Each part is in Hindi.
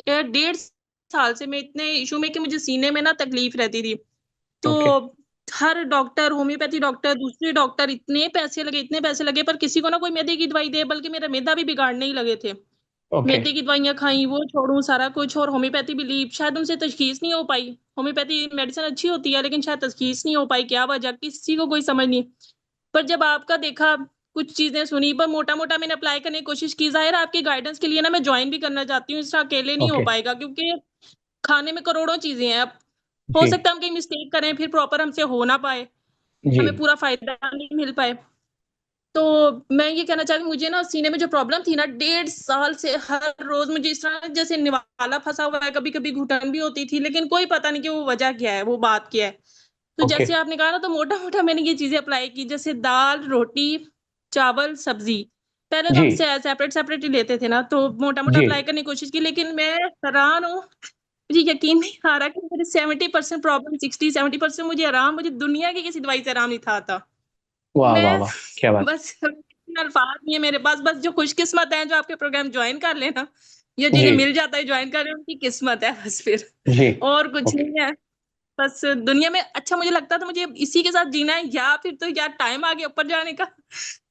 डेढ़ साल से मैं इतने इशू में कि मुझे सीने में ना तकलीफ रहती थी। तो ओके। हर डॉक्टर, होम्योपैथी डॉक्टर, दूसरे डॉक्टर, इतने पैसे लगे पर किसी को ना कोई मैदे की दवाई दे, बल्कि मेरा मैदा भी बिगाड़ने ही लगे थे। ओके। मैदे की दवाइयाँ खाई, वो छोड़ूँ सारा कुछ, और होम्योपैथी भी ली, शायद उनसे तशख़ीस नहीं हो पाई। होम्योपैथी मेडिसिन अच्छी होती है, लेकिन शायद तशख़ीस नहीं हो पाई, क्या वजह, किसी को कोई समझ नहीं। पर जब आपका देखा, कुछ चीज़ें सुनी, पर मोटा-मोटा मैंने अप्लाई करने की कोशिश की। ज़ाहिर है आपकी गाइडेंस के लिए ना मैं जॉइन भी करना चाहती हूँ, इससे अकेले नहीं हो ओके। पाएगा, क्योंकि खाने में करोड़ों चीज़ें हैं। अब हो जी। सकता है हम कहीं मिस्टेक करें, फिर प्रॉपर हमसे हो ना पाए, जी। हमें पूरा फ़ायदा नहीं मिल पाए। तो मैं ये कहना चाहती हूँ, मुझे ना सीने में जो प्रॉब्लम थी ना, डेढ़ साल से हर रोज़ मुझे इस तरह जैसे निवाला फँसा हुआ है, कभी-कभी घुटन भी होती थी, लेकिन कोई पता नहीं कि वो वजह क्या है, वो बात क्या है। तो ओके। जैसे आपने कहा ना, तो मोटा-मोटा मैंने ये चीज़ें अप्लाई की, जैसे दाल, रोटी, चावल, सब्ज़ी। पहले तो जी। हम सेपरेट-सेपरेट ही लेते थे ना, तो मोटा-मोटा जी। अप्लाई करने की कोशिश की, लेकिन मैं हैरान हूँ, मुझे यकीन नहीं आ रहा कि मेरे 70% प्रॉब्लम, 60-70% मुझे आराम, मुझे दुनिया की किसी दवाई से आराम नहीं था आता। वाह, वाह, मैं वाह! क्या बात बस इतने अल्फ़ाज़ नहीं है मेरे पास, बस जो खुशकिस्मत हैं, जो आपके प्रोग्राम जॉइन कर लें ना, या है। जिन्हें जी। मिल जाता है जॉइन कर लें, उनकी किस्मत है बस फिर, जी। और कुछ ओके। नहीं है। बस दुनिया में अच्छा मुझे लगता था, मुझे इसी के साथ जीना है, या फिर तो या टाइम आ गया ऊपर जाने का,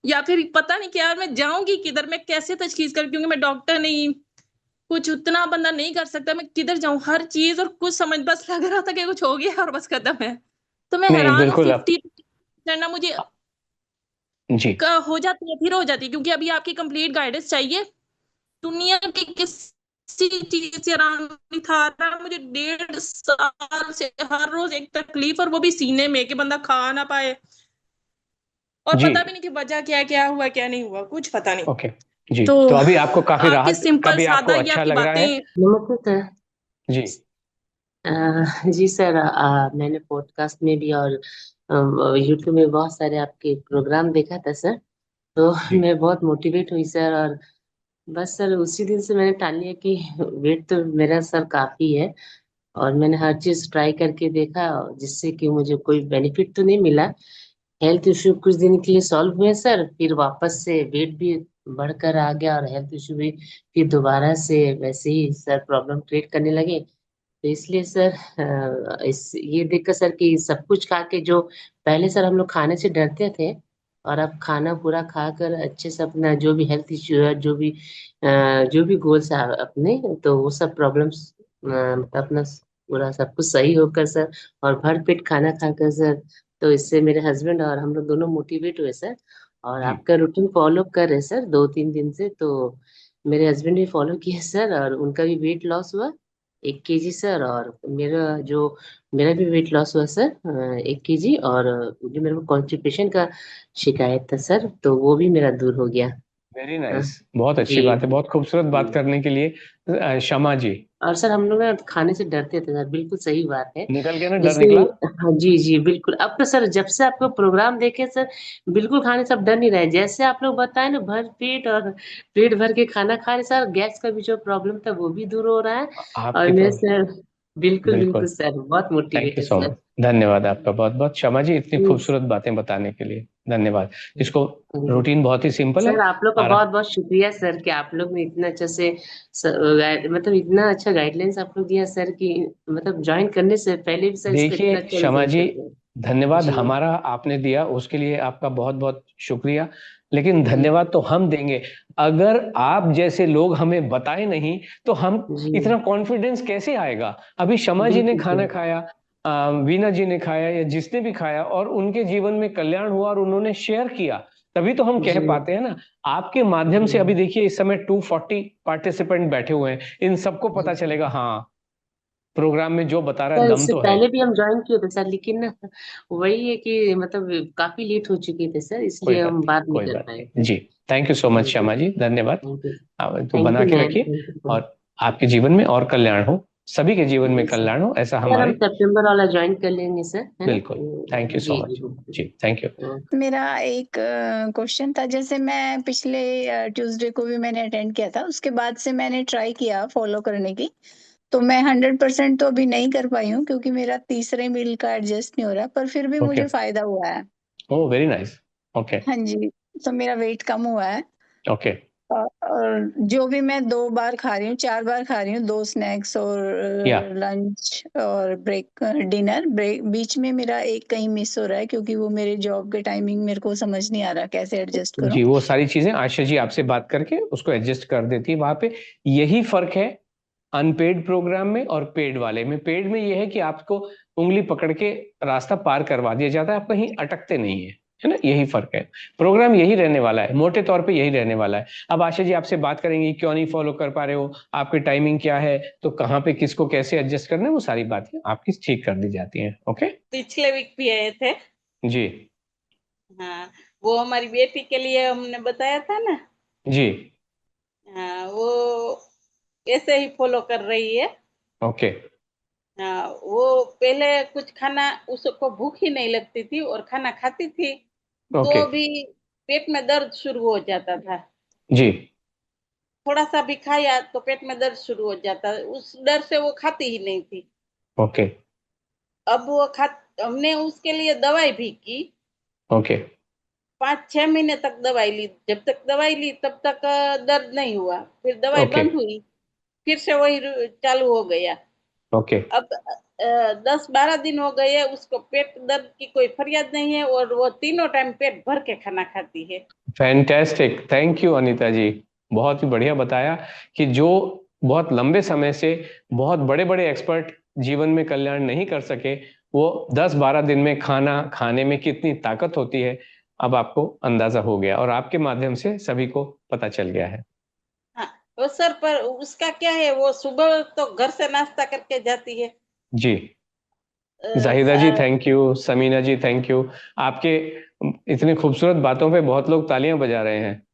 या फिर पता नहीं क्या, मैं जाऊँगी किधर, मैं कैसे तशख़ीस करूँ, क्योंकि मैं डॉक्टर नहीं, कुछ उतना बंदा नहीं कर सकता, मैं किधर जाऊँ? हर चीज़ और कुछ समझ, बस लग रहा था कि कुछ हो गया और बस खत्म है। तो मैं नहीं, हैरान हूँ, बिल्कुल आप 50 ना मुझे जी। क हो जाती है, फिर हो जाती है, क्योंकि अभी आपकी कंप्लीट गाइडेंस चाहिए। दुनिया की किसी चीज़ से आराम नहीं था रहा मुझे, डेढ़ साल से हर रोज़ एक तकलीफ, और वो भी सीने में, कि बंदा खा ना पाए, और जी। पता भी नहीं कि वजह क्या है, क्या हुआ, क्या नहीं हुआ, कुछ पता नहीं। ओके। जी। तो तो अभी आपको काफ़ी आपकी राहत, सिंपल कभी आपको सादा ये अच्छा आपकी लग रहा है? बातें। नमस्ते सर। जी। जी सर, मैंने पॉडकास्ट में भी और यूट्यूब में बहुत सारे आपके प्रोग्राम देखा था सर। तो जी। मैं बहुत मोटिवेट हुई सर, और बस सर उसी दिन से मैंने ठान लिया कि वेट तो मेरा सर काफ़ी है, और मैंने हर चीज़ ट्राई करके देखा, जिससे कि मुझे कोई बेनिफिट तो नहीं मिला। हेल्थ इश्यू कुछ दिन के लिए सॉल्व हुए सर, फिर वापस से वेट भी बढ़कर आ गया, और हेल्थ इश्यू भी फिर दोबारा से वैसे ही सर प्रॉब्लम क्रिएट करने लगे। तो इसलिए सर, इस ये देखकर सर कि सब कुछ खा के, जो पहले सर हम लोग खाने से डरते थे, और अब खाना पूरा खाकर अच्छे से अपना जो भी हेल्थ इश्यू है, जो भी गोल्स है अपने, तो वो सब प्रॉब्लम्स मतलब अपना पूरा सब कुछ सही होकर सर, और भर पेट खाना खाकर सर, तो इससे मेरे हस्बैंड और हम लोग दोनों मोटिवेट हुए सर। और जी। आपका रूटीन फॉलो कर रहे सर 2-3 दिन से, तो मेरे हस्बैंड भी फॉलो किए सर, और उनका भी वेट लॉस हुआ 1 kg सर, और मेरा भी वेट लॉस हुआ सर 1 kg, और जो मेरे को कॉन्स्टिपेशन का शिकायत था सर, तो वो भी मेरा दूर हो गया। वेरी हाँ, नाइस। बहुत अच्छी जी बात है, बहुत खूबसूरत बात जी। करने के लिए। शमा जी, और सर हम लोग ना खाने से डरते थे सर, बिल्कुल सही बात है। निकल गया ना, डर जैसे, निकला? हाँ जी जी बिल्कुल। अब तो सर जब से आपका प्रोग्राम देखे सर, बिल्कुल खाने से अब डर नहीं रहे। जैसे आप लोग बताए ना, भर पेट और पेट भर के खाना खा रहे सर, गैस का भी जो प्रॉब्लम था वो भी दूर हो रहा है। और आपकी मेरे प्रॉब्लम। सर, बिल्कुल बिल्कुल। बिल्कुल सर, बहुत thank you motivated so sir. Much. धन्यवाद आपका बहुत बहुत, शमा जी, इतनी हम्म, खूबसूरत बातें बताने के लिए। धन्यवाद। इसको रूटीन बहुत ही सिंपल है। सर आप लोग का और बहुत बहुत शुक्रिया सर, कि आप लोग ने इतना अच्छे से मतलब इतना अच्छा गाइडलाइंस आप लोग दिया सर, कि मतलब ज्वाइन करने से पहले भी सर इसका इतना देखिए अच्छा शमा रिजल्ट जी, है। धन्यवाद जी हमारा आपने दिया उसके लिए आपका बहुत बहुत शुक्रिया, लेकिन जी धन्यवाद तो हम देंगे। अगर आप जैसे लोग हमें बताए नहीं तो हम जी, इतना कॉन्फिडेंस कैसे आएगा? अभी शमा जी ने बिल्कुल खाना सर। खाया, वीना जी ने खाया, या जिसने भी खाया और उनके जीवन में कल्याण हुआ और उन्होंने शेयर किया, तभी तो हम कह जी पाते हैं ना। आपके माध्यम से जी अभी देखिए इस समय 240 पार्टिसिपेंट बैठे हुए हैं, इन सबको जी पता जी। चलेगा, हाँ, प्रोग्राम में जो बता रहा है सर दम इससे तो है। पहले भी हम ज्वाइन किए थे सर, लेकिन ना वही है कि मतलब काफी लेट हो चुके थे सर, कोई इसलिए बात हम नहीं, बात नहीं कोई कर बात पाए नहीं सर। जी। थैंक यू सो मच जी जी, श्यामा जी, धन्यवाद। तो थैंक बना यू के मैम, रखिए, थैंक यू। और आपके जीवन में और कल्याण हो, सभी के जीवन में जी सर। कल्याण हो, ऐसा सर हम हमारे। सितंबर वाला ज्वाइन कर लेंगे सर, है ना? बिल्कुल। थैंक यू सो जी जी मच बिल्कुल। जी, थैंक यू। मेरा एक क्वेश्चन था। जैसे मैं पिछले ट्यूसडे को भी मैंने अटेंड किया था, उसके बाद से मैंने ट्राई किया फॉलो करने की। तो मैं 100% तो अभी नहीं कर पाई हूँ, क्योंकि मेरा तीसरे मील का एडजस्ट नहीं हो रहा, पर फिर भी ओके। मुझे फायदा हुआ है। Oh very nice. ओके। हाँ जी, तो मेरा वेट कम हुआ है। ओके। और जो भी मैं 2 बार खा रही हूँ, 4 बार खा रही हूँ, 2 स्नैक्स और या लंच और डिनर बीच में मेरा एक कहीं मिस हो रहा है क्योंकि वो मेरे जॉब के टाइमिंग मेरे को समझ नहीं आ रहा कैसे एडजस्ट करूँ। जी, वो सारी चीजें आशा जी आपसे बात करके उसको एडजस्ट कर देती है वहां पे। यही फर्क है अनपेड प्रोग्राम में और पेड वाले में। पेड में ये है कि आपको उंगली पकड़ के रास्ता पार करवा दिया जाता है, आप कहीं अटकते नहीं है ना, यही फर्क है। प्रोग्राम यही रहने वाला है, मोटे तौर पे यही रहने वाला है। अब आशा जी आपसे बात करेंगे क्यों नहीं फॉलो कर पा रहे हो, आपकी टाइमिंग क्या है, तो कहाँ पे किसको कैसे एडजस्ट करना है, वो सारी बातें आपकी ठीक कर दी जाती हैं। ओके पिछले वीक भी आए थे। जी हाँ, वो हमारी बेटी के लिए हमने बताया था ना। जी हाँ, वो ऐसे ही फॉलो कर रही है। ओके हाँ, वो पहले कुछ खाना उसको भूख ही नहीं लगती थी और खाना खाती थी ओके तो भी पेट में दर्द शुरू हो जाता था। जी थोड़ा सा भी खाया तो पेट में दर्द शुरू हो जाता, उस डर से वो खाती ही नहीं थी। ओके अब वो खा हमने उसके लिए दवाई भी की। ओके 5-6 महीने तक दवाई ली, जब तक दवाई ली तब तक दर्द नहीं हुआ, फिर दवाई ओके बंद हुई, फिर से वही चालू हो गया। ओके अब 10-12 दिन हो गए, उसको पेट दर्द की कोई फरियाद नहीं है और वो तीनों टाइम पेट भर के खाना खाती है। फैंटेस्टिक, थैंक यू अनीता जी, बहुत ही बढ़िया बताया कि जो बहुत लंबे समय से बहुत बड़े बड़े एक्सपर्ट जीवन में कल्याण नहीं कर सके, वो 10-12 दिन में खाना खाने में कितनी ताकत होती है, अब आपको अंदाजा हो गया और आपके माध्यम से सभी को पता चल गया है। हाँ, वो सर पर उसका क्या है, वो सुबह तो घर से नाश्ता करके जाती है। जी अ, Zahida ji thank you, Samina ji thank you, आपके इतनी खूबसूरत बातों पे बहुत लोग तालियां बजा रहे हैं।